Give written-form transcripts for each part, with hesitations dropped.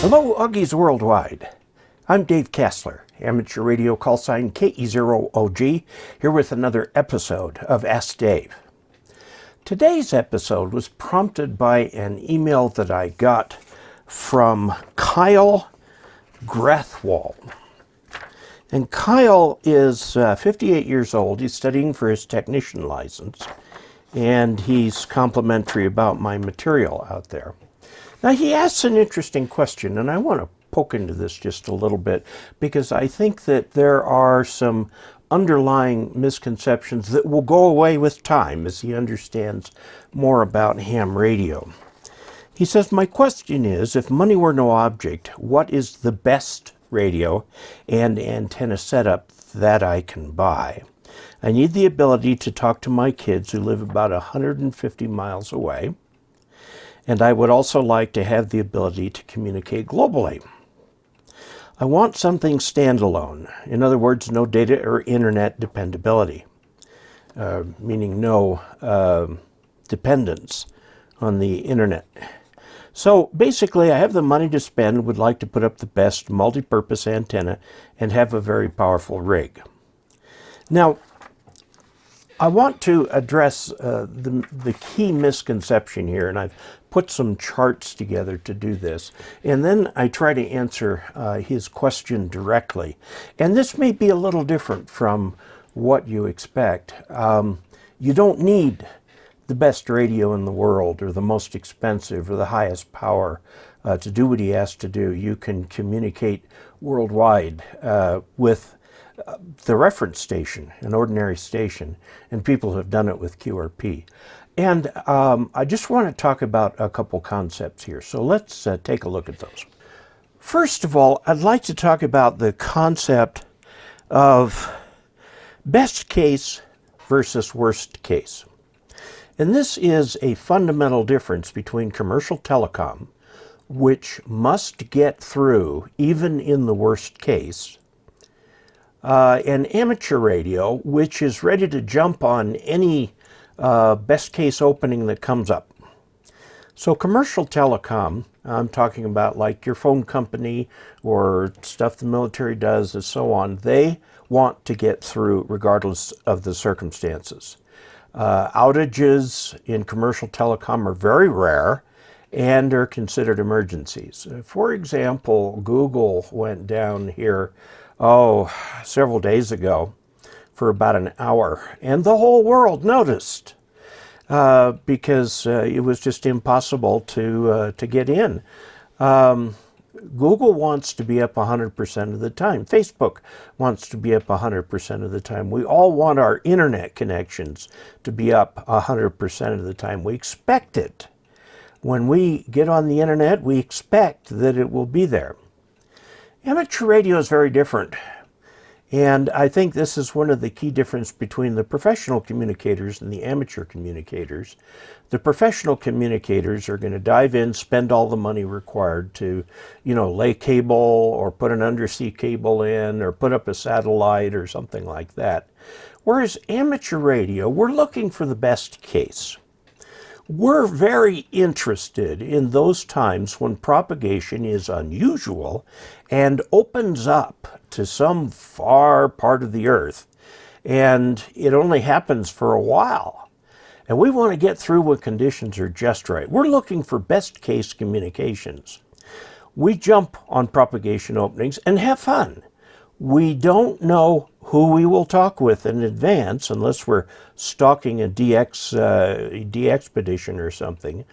Hello, Oggies worldwide. I'm Dave Kassler, amateur radio call sign KE0OG, here with another episode of Ask Dave. Today's episode was prompted by an email that I got from Kyle Grathwohl. And Kyle is 58 years old. He's studying for his technician license, and he's complimentary about my material out there. Now, he asks an interesting question, and I want to poke into this just a little bit because I think that there are some underlying misconceptions that will go away with time as he understands more about ham radio. He says, my question is, if money were no object, what is the best radio and antenna setup that I can buy? I need the ability to talk to my kids who live about 150 miles away, and I would also like to have the ability to communicate globally. I want something standalone. In other words, no data or internet dependability, meaning no dependence on the internet. So basically, I have the money to spend, would like to put up the best multi-purpose antenna, and have a very powerful rig. Now, I want to address the key misconception here, and I've put some charts together to do this, and then I try to answer his question directly. And this may be a little different from what you expect. You don't need the best radio in the world or the most expensive or the highest power to do what he has to do. You can communicate worldwide with the reference station, an ordinary station, and people have done it with QRP. And I just want to talk about a couple concepts here. So let's take a look at those. First of all, I'd like to talk about the concept of best case versus worst case. And this is a fundamental difference between commercial telecom, which must get through even in the worst case, and amateur radio, which is ready to jump on any best case opening that comes up. So commercial telecom, I'm talking about like your phone company or stuff the military does and so on, they want to get through regardless of the circumstances. Outages in commercial telecom are very rare and are considered emergencies. For example, Google went down here, several days ago for about an hour, and the whole world noticed because it was just impossible to get in. Google wants to be up 100% of the time. Facebook wants to be up 100% of the time. We all want our internet connections to be up 100% of the time. We expect it. When we get on the internet, we expect that it will be there. Amateur radio is very different. And I think this is one of the key differences between the professional communicators and the amateur communicators. The professional communicators are going to dive in, spend all the money required to, lay cable or put an undersea cable in or put up a satellite or something like that. Whereas amateur radio, we're looking for the best case. We're very interested in those times when propagation is unusual and opens up to some far part of the earth, and it only happens for a while. And we want to get through when conditions are just right. We're looking for best case communications. We jump on propagation openings and have fun. We don't know who we will talk with in advance unless we're stalking a de-expedition or something.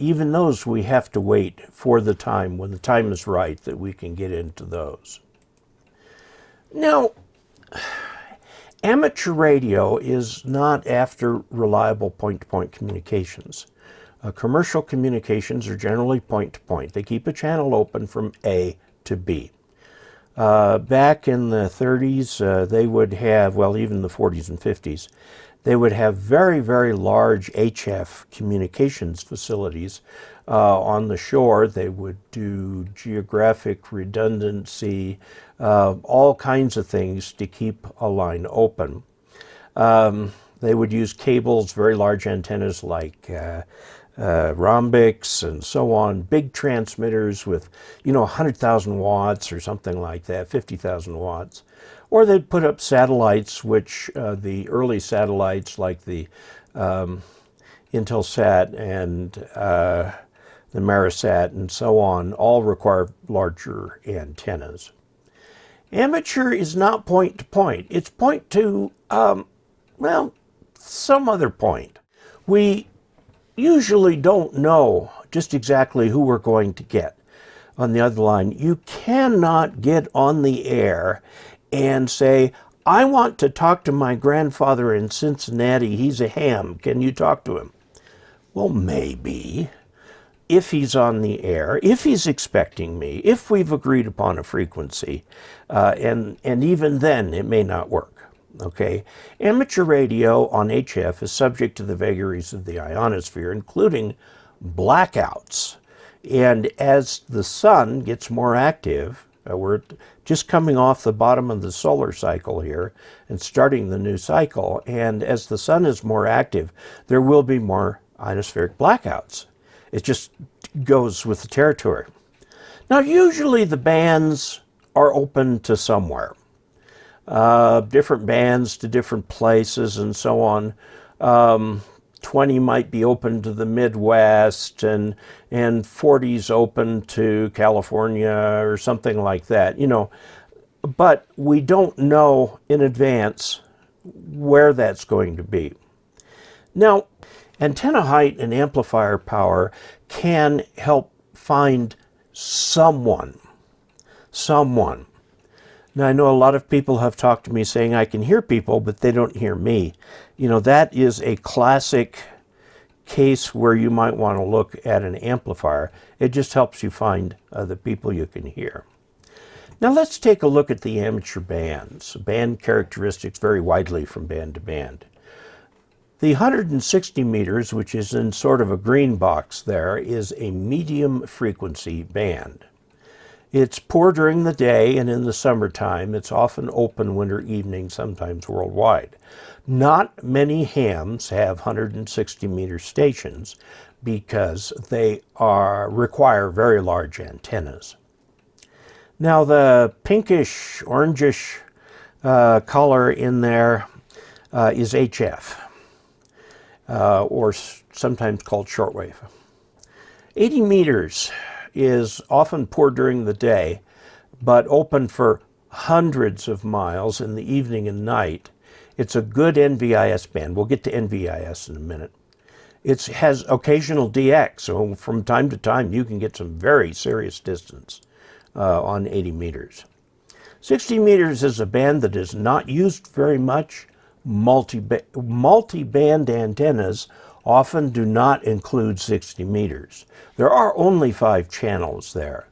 Even those we have to wait for the time, when the time is right, that we can get into those. Now, amateur radio is not after reliable point-to-point communications. Commercial communications are generally point-to-point. They keep a channel open from A to B. Back in the 30s, they would have, even the 40s and 50s, they would have very, very large HF communications facilities on the shore. They would do geographic redundancy, all kinds of things to keep a line open. They would use cables, very large antennas like rhombics and so on, big transmitters with, 100,000 watts or something like that, 50,000 watts. Or they'd put up satellites, which the early satellites like the Intelsat and the Marisat and so on all require larger antennas. Amateur is not point to point. It's point to, some other point. We usually don't know just exactly who we're going to get on the other line. You cannot get on the air and say, I want to talk to my grandfather in Cincinnati. He's a ham. Can you talk to him? Well, maybe. If he's on the air, if he's expecting me, if we've agreed upon a frequency, and even then it may not work. Okay, amateur radio on HF is subject to the vagaries of the ionosphere, including blackouts. And as the sun gets more active, we're just coming off the bottom of the solar cycle here and starting the new cycle. And as the sun is more active, there will be more ionospheric blackouts. It just goes with the territory. Now, usually the bands are open to somewhere. Different bands to different places and so on. 20 might be open to the Midwest and 40's open to California or something like that, But we don't know in advance where that's going to be. Now, antenna height and amplifier power can help find someone. Now, I know a lot of people have talked to me saying I can hear people, but they don't hear me. That is a classic case where you might want to look at an amplifier. It just helps you find the people you can hear. Now, let's take a look at the amateur bands. Band characteristics vary widely from band to band. The 160 meters, which is in sort of a green box there, is a medium frequency band. It's poor during the day, and in the summertime, it's often open winter evenings, sometimes worldwide. Not many hams have 160 meter stations because they require very large antennas. Now, the pinkish, orangish color in there is HF, or sometimes called shortwave. 80 meters is often poor during the day, but open for hundreds of miles in the evening and night. It's a good NVIS band. We'll get to NVIS in a minute. It has occasional DX, so from time to time you can get some very serious distance on 80 meters. 60 meters is a band that is not used very much. Multi-band antennas often do not include 60 meters. There are only 5 channels there.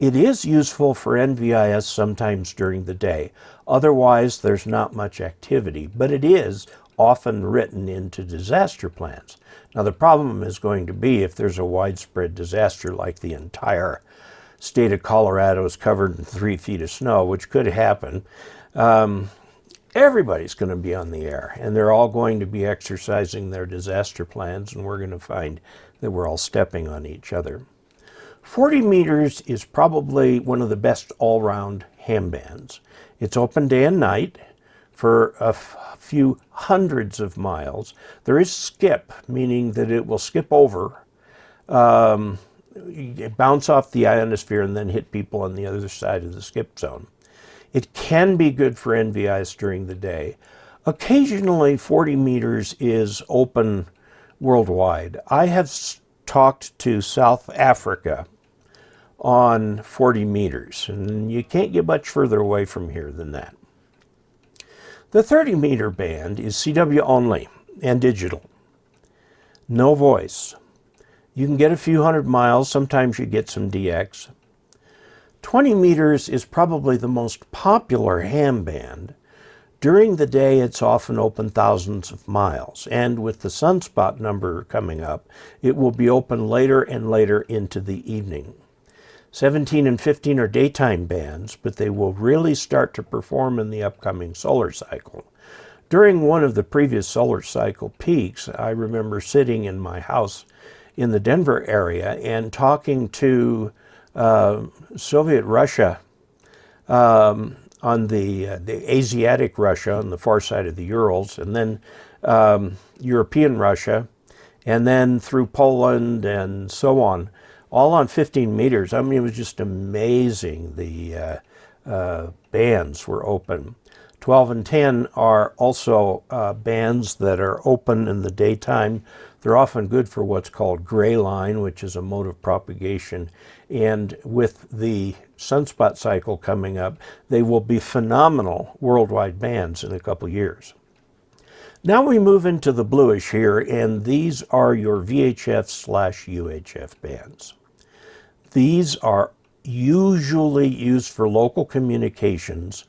It is useful for NVIS sometimes during the day. Otherwise, there's not much activity, but it is often written into disaster plans. Now, the problem is going to be if there's a widespread disaster like the entire state of Colorado is covered in 3 feet of snow, which could happen. Everybody's going to be on the air, and they're all going to be exercising their disaster plans, and we're going to find that we're all stepping on each other. 40 meters is probably one of the best all-round ham bands. It's open day and night for a few hundreds of miles. There is skip, meaning that it will skip over, bounce off the ionosphere, and then hit people on the other side of the skip zone. It can be good for NVIs during the day. Occasionally, 40 meters is open worldwide. I have talked to South Africa on 40 meters, and you can't get much further away from here than that. The 30 meter band is CW only and digital. No voice. You can get a few hundred miles, sometimes you get some DX. 20 meters is probably the most popular ham band. During the day, it's often open thousands of miles, and with the sunspot number coming up, it will be open later and later into the evening. 17 and 15 are daytime bands, but they will really start to perform in the upcoming solar cycle. During one of the previous solar cycle peaks, I remember sitting in my house in the Denver area and talking to Soviet Russia on the Asiatic Russia on the far side of the Urals, and then European Russia, and then through Poland and so on, all on 15 meters. I mean, it was just amazing. The bands were open. 12 and 10 are also bands that are open in the daytime. They're often good for what's called gray line, which is a mode of propagation. And with the sunspot cycle coming up, they will be phenomenal worldwide bands in a couple years. Now we move into the bluish here, and these are your VHF/UHF bands. These are usually used for local communications.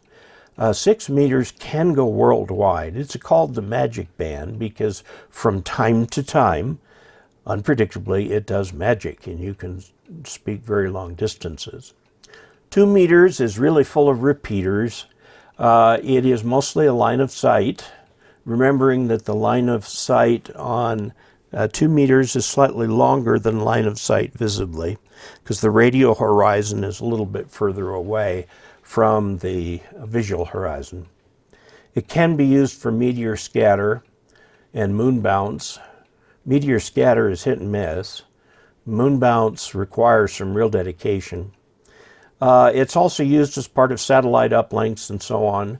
6 meters can go worldwide. It's called the magic band because from time to time, unpredictably, it does magic, and you can speak very long distances. 2 meters is really full of repeaters. It is mostly a line of sight, remembering that the line of sight on 2 meters is slightly longer than line of sight visibly, because the radio horizon is a little bit further away from the visual horizon. It can be used for meteor scatter and moon bounce. Meteor scatter is hit and miss. Moon bounce requires some real dedication. It's also used as part of satellite uplinks and so on.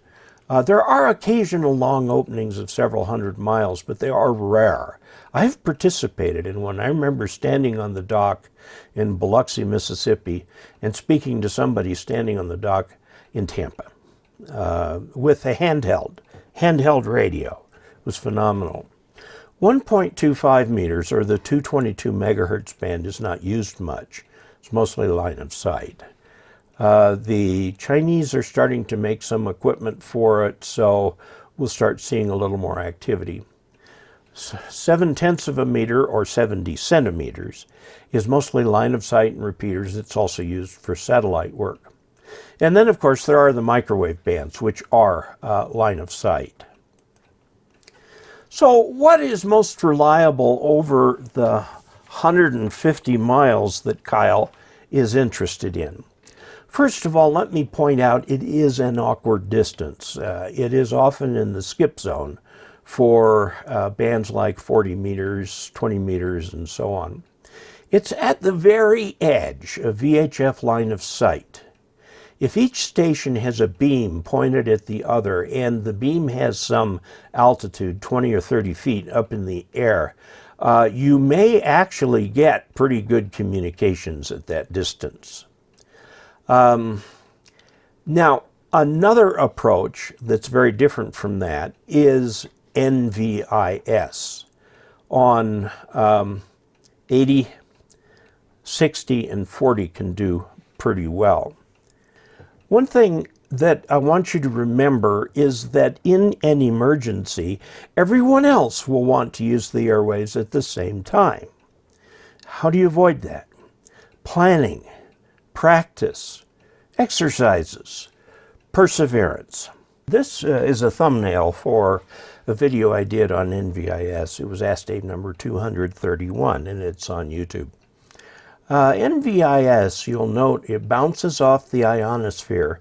There are occasional long openings of several hundred miles, but they are rare. I've participated in one. I remember standing on the dock in Biloxi, Mississippi, and speaking to somebody standing on the dock in Tampa with a handheld radio. It was phenomenal. 1.25 meters, or the 222 megahertz band, is not used much. It's mostly line of sight. The Chinese are starting to make some equipment for it, so we'll start seeing a little more activity. 7/10 of a meter, or 70 centimeters, is mostly line of sight and repeaters. It's also used for satellite work. And then, of course, there are the microwave bands, which are line of sight. So what is most reliable over the 150 miles that Kyle is interested in? First of all, let me point out it is an awkward distance. It is often in the skip zone for bands like 40 meters, 20 meters, and so on. It's at the very edge of VHF line of sight. If each station has a beam pointed at the other, and the beam has some altitude, 20 or 30 feet up in the air, you may actually get pretty good communications at that distance. Now, another approach that's very different from that is NVIS on 80, 60, and 40 can do pretty well. One thing that I want you to remember is that in an emergency, everyone else will want to use the airwaves at the same time. How do you avoid that? Planning, practice, exercises, perseverance. This is a thumbnail for a video I did on NVIS. It was Ask Dave number 231, and it's on YouTube. NVIS, you'll note, it bounces off the ionosphere.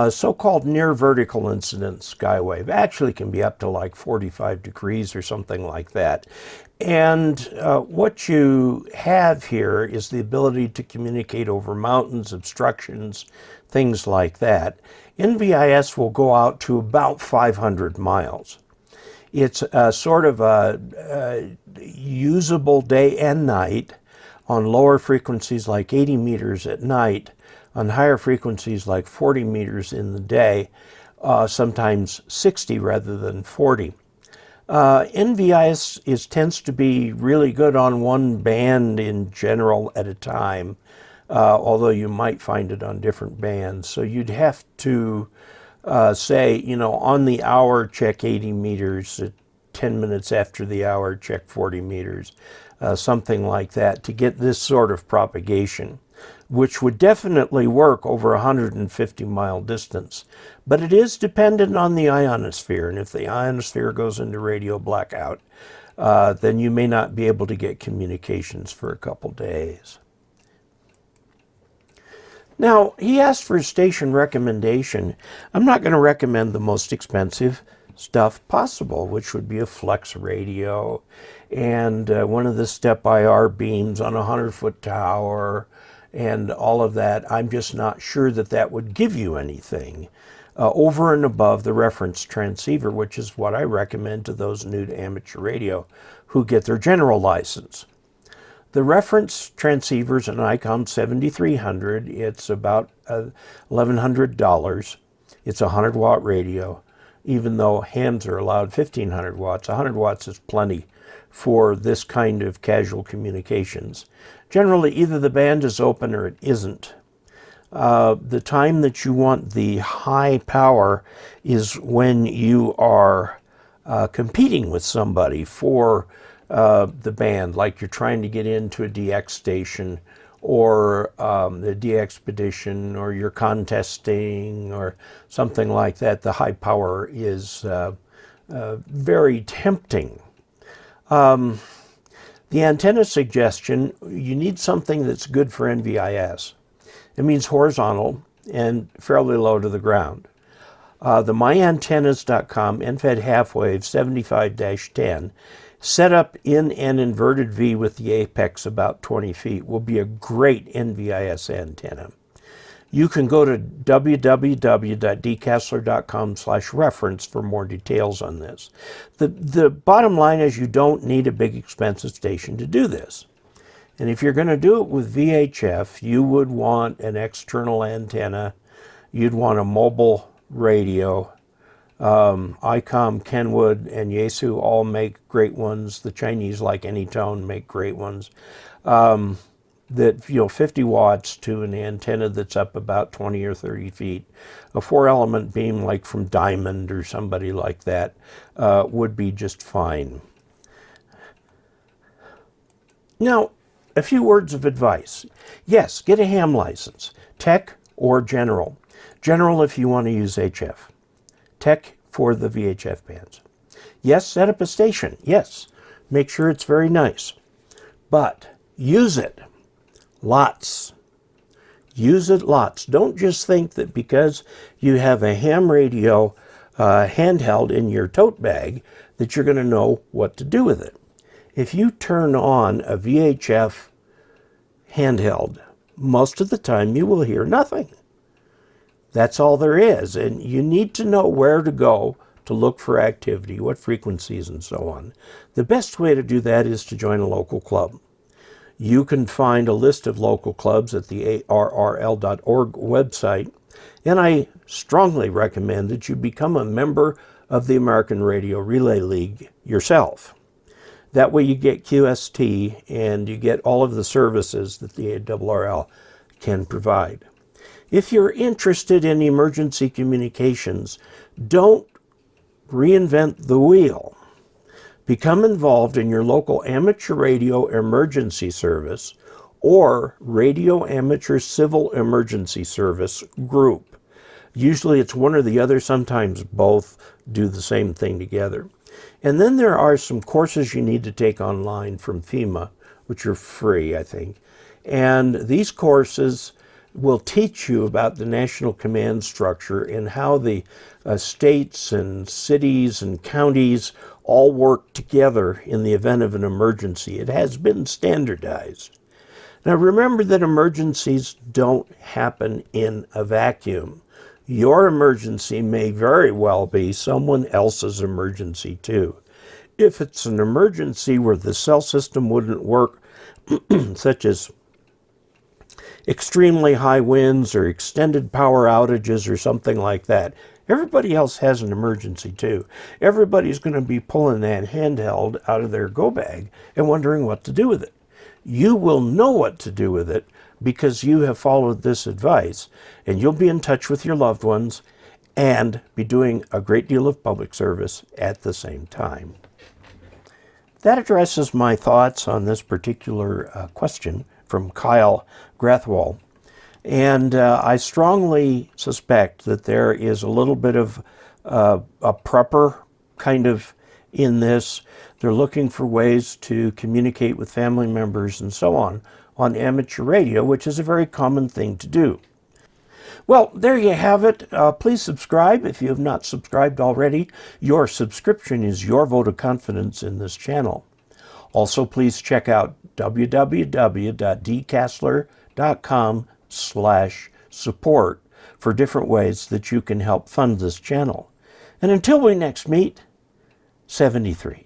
So-called near vertical incidence skywave actually can be up to like 45 degrees or something like that. And what you have here is the ability to communicate over mountains, obstructions, things like that. NVIS will go out to about 500 miles. It's sort of a usable day and night on lower frequencies like 80 meters at night, on higher frequencies like 40 meters in the day, sometimes 60 rather than 40. NVIS tends to be really good on one band in general at a time, although you might find it on different bands. So you'd have to say, you know, on the hour, check 80 meters, 10 minutes after the hour, check 40 meters, something like that to get this sort of propagation. which would definitely work over a 150-mile distance. But it is dependent on the ionosphere, and if the ionosphere goes into radio blackout, then you may not be able to get communications for a couple days. Now, he asked for a station recommendation. I'm not going to recommend the most expensive stuff possible, which would be a flex radio and one of the SteppIR beams on a 100-foot tower and all of that. I'm just not sure that that would give you anything over and above the reference transceiver, which is what I recommend to those new to amateur radio who get their general license. The reference transceiver is an ICOM 7300. It's about $1,100. It's a 100-watt radio, even though hams are allowed 1,500 watts. 100 watts is plenty for this kind of casual communications. Generally, either the band is open or it isn't. The time that you want the high power is when you are competing with somebody for the band, like you're trying to get into a DX station or the DXpedition, or you're contesting or something like that. The high power is very tempting. The antenna suggestion, you need something that's good for NVIS. It means horizontal and fairly low to the ground. The myantennas.com NFED half-wave 75-10 set up in an inverted V with the apex about 20 feet will be a great NVIS antenna. You can go to www.dcastler.com/reference for more details on this. The bottom line is you don't need a big expensive station to do this. And if you're going to do it with VHF, you would want an external antenna. You'd want a mobile radio. ICOM, Kenwood, and Yaesu all make great ones. The Chinese, like Anytone, make great ones. That 50 watts to an antenna that's up about 20 or 30 feet. A 4-element beam like from Diamond or somebody like that would be just fine. Now, a few words of advice. Yes, get a ham license, tech or general. General if you want to use HF. Tech for the VHF bands. Yes, set up a station. Yes, make sure it's very nice. But use it. Lots. Use it lots. Don't just think that because you have a ham radio handheld in your tote bag that you're going to know what to do with it. If you turn on a VHF handheld, most of the time you will hear nothing. That's all there is. And you need to know where to go to look for activity, what frequencies and so on. The best way to do that is to join a local club. You can find a list of local clubs at the arrl.org website, and I strongly recommend that you become a member of the American Radio Relay League yourself. That way you get QST and you get all of the services that the ARRL can provide. If you're interested in emergency communications, don't reinvent the wheel. Become involved in your local amateur radio emergency service or radio amateur civil emergency service group. Usually it's one or the other, sometimes both do the same thing together. And then there are some courses you need to take online from FEMA, which are free, I think. And these courses will teach you about the national command structure and how the states and cities and counties all work together in the event of an emergency. It has been standardized. Now remember that emergencies don't happen in a vacuum. Your emergency may very well be someone else's emergency too. If it's an emergency where the cell system wouldn't work, such as extremely high winds or extended power outages or something like that, everybody else has an emergency too. Everybody's going to be pulling that handheld out of their go bag and wondering what to do with it. You will know what to do with it because you have followed this advice, and you'll be in touch with your loved ones and be doing a great deal of public service at the same time. That addresses my thoughts on this particular question from from Kyle Grathwohl. And I strongly suspect that there is a little bit of a prepper kind of in this. They're looking for ways to communicate with family members and so on amateur radio, which is a very common thing to do. Well, there you have it. Please subscribe if you have not subscribed already. Your subscription is your vote of confidence in this channel. Also, please check out www.dcastler.com/support for different ways that you can help fund this channel. And until we next meet, 73.